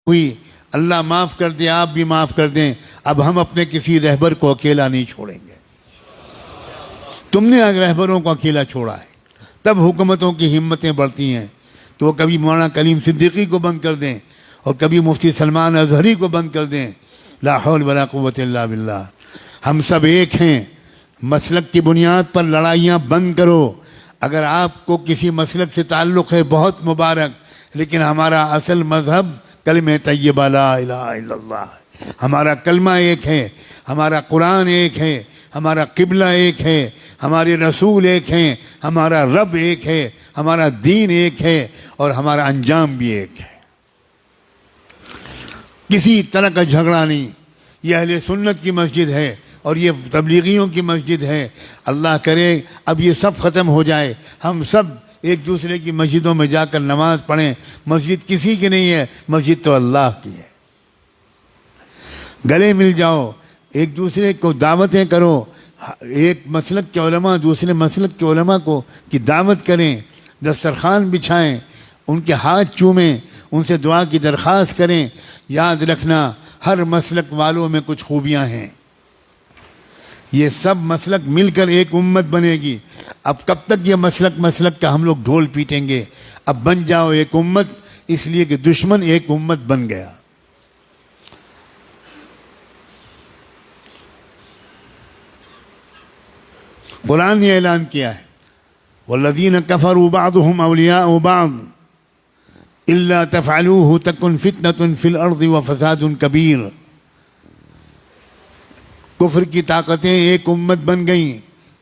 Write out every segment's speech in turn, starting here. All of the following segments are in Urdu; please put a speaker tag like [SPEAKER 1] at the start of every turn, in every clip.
[SPEAKER 1] ہوئی، اللہ معاف کر دے، آپ بھی معاف کر دیں، اب ہم اپنے کسی رہبر کو اکیلا نہیں چھوڑیں گے۔ تم نے رہبروں کو اکیلا چھوڑا ہے، تب حکومتوں کی ہمتیں بڑھتی ہیں، تو وہ کبھی مولانا کلیم صدیقی کو بند کر دیں اور کبھی مفتی سلمان اظہری کو بند کر دیں۔ لا حول ولا قوت الا باللہ۔ ہم سب ایک ہیں، مسلک کی بنیاد پر لڑائیاں بند کرو۔ اگر آپ کو کسی مسلک سے تعلق ہے بہت مبارک، لیکن ہمارا اصل مذہب کلمہ طیبہ لا الہ الا اللہ ہے۔ ہمارا کلمہ ایک ہے، ہمارا قرآن ایک ہے، ہمارا قبلہ ایک ہے، ہمارے رسول ایک ہیں، ہمارا رب ایک ہے، ہمارا دین ایک ہے، اور ہمارا انجام بھی ایک ہے۔ کسی طرح کا جھگڑا نہیں۔ یہ اہل سنت کی مسجد ہے اور یہ تبلیغیوں کی مسجد ہے۔ اللہ کرے اب یہ سب ختم ہو جائے، ہم سب ایک دوسرے کی مسجدوں میں جا کر نماز پڑھیں۔ مسجد کسی کی نہیں ہے، مسجد تو اللہ کی ہے۔ گلے مل جاؤ، ایک دوسرے کو دعوتیں کرو، ایک مسلک کے علماء دوسرے مسلک کے علماء کو کی دعوت کریں، دسترخوان بچھائیں، ان کے ہاتھ چومیں، ان سے دعا کی درخواست کریں۔ یاد رکھنا ہر مسلک والوں میں کچھ خوبیاں ہیں، یہ سب مسلک مل کر ایک امت بنے گی۔ اب کب تک یہ مسلک کا ہم لوگ ڈھول پیٹیں گے؟ اب بن جاؤ ایک امت، اس لیے کہ دشمن ایک امت بن گیا۔ قرآن نے اعلان کیا ہے والذین کفروا بعضهم اولیاء بعض الا تفعلوه تکن فتنة فی الارض وفساد کبیر۔ کفر کی طاقتیں ایک امت بن گئیں،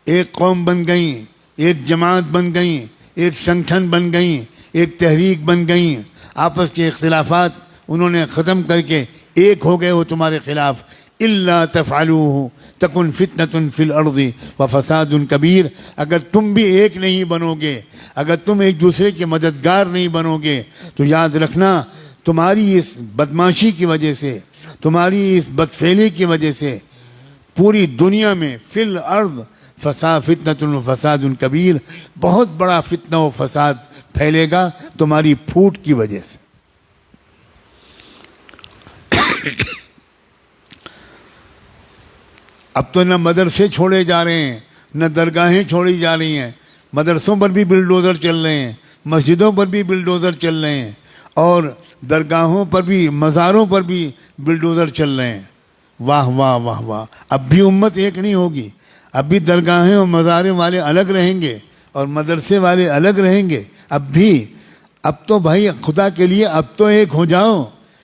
[SPEAKER 1] ایک قوم بن گئیں، ایک جماعت بن گئیں، ایک سنگٹھن بن گئیں، ایک تحریک بن گئیں۔ آپس کے اختلافات انہوں نے ختم کر کے ایک ہو گئے وہ تمہارے خلاف۔ الا تفعلوه تکن فتنة فی الارض وفساد کبیر۔ اگر تم بھی ایک نہیں بنو گے، اگر تم ایک دوسرے کے مددگار نہیں بنو گے، تو یاد رکھنا تمہاری اس بدماشی کی وجہ سے، تمہاری اس بدفعلی کی وجہ سے پوری دنیا میں فی الارض فتنة و فساد کبیر، بہت بڑا فتنہ و فساد پھیلے گا تمہاری پھوٹ کی وجہ سے۔ اب تو نہ مدرسے چھوڑے جا رہے ہیں، نہ درگاہیں چھوڑی جا رہی ہیں، مدرسوں پر بھی بلڈوزر چل رہے ہیں، مسجدوں پر بھی بلڈوزر چل رہے ہیں، اور درگاہوں پر بھی، مزاروں پر بھی بلڈوزر چل رہے ہیں۔ واہ واہ واہ واہ۔ اب بھی امت ایک نہیں ہوگی، اب بھی درگاہیں اور مزاریں والے الگ رہیں گے اور مدرسے والے الگ رہیں گے۔ اب تو بھائی خدا کے لیے اب تو ایک ہو جاؤ۔